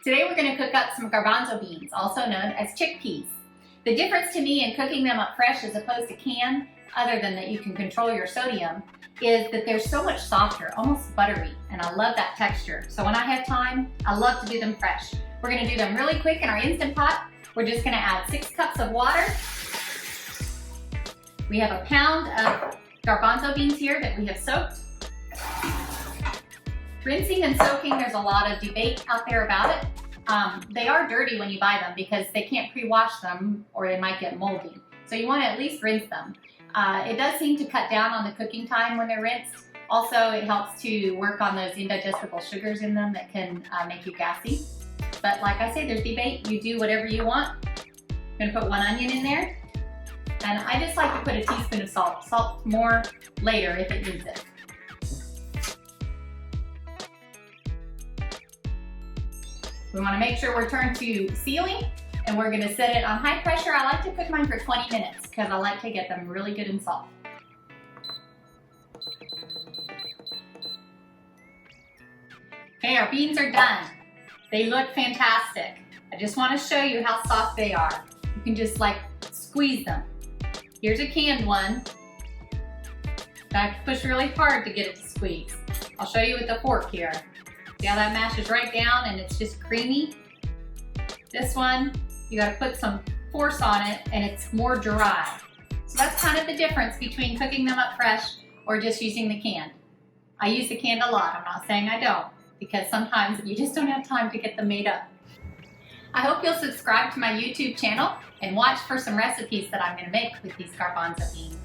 Today we're going to cook up some garbanzo beans, also known as chickpeas. The difference to me in cooking them up fresh as opposed to canned, other than that you can control your sodium, is that they're so much softer, almost buttery, and I love that texture. So when I have time, I love to do them fresh. We're going to do them really quick in our Instant Pot. We're just going to add 6 cups of water. We have a pound of garbanzo beans here that we have soaked. Rinsing and soaking, there's a lot of debate out there about it. They are dirty when you buy them because they can't pre-wash them or they might get moldy. So you want to at least rinse them. It does seem to cut down on the cooking time when they're rinsed. Also, it helps to work on those indigestible sugars in them that can make you gassy. But like I say, there's debate. You do whatever you want. I'm going to put 1 onion in there. And I just like to put a teaspoon of salt. Salt more later if it needs it. We want to make sure we're turned to sealing, and we're going to set it on high pressure. I like to cook mine for 20 minutes because I like to get them really good and soft. Okay, our beans are done. They look fantastic. I just want to show you how soft they are. You can just like squeeze them. Here's a canned one. I have to push really hard to get it to squeeze. I'll show you with the fork here. See how that mashes right down and it's just creamy? This one, you gotta put some force on it and it's more dry. So that's kind of the difference between cooking them up fresh or just using the canned. I use the canned a lot, I'm not saying I don't, because sometimes you just don't have time to get them made up. I hope you'll subscribe to my YouTube channel and watch for some recipes that I'm gonna make with these garbanzo beans.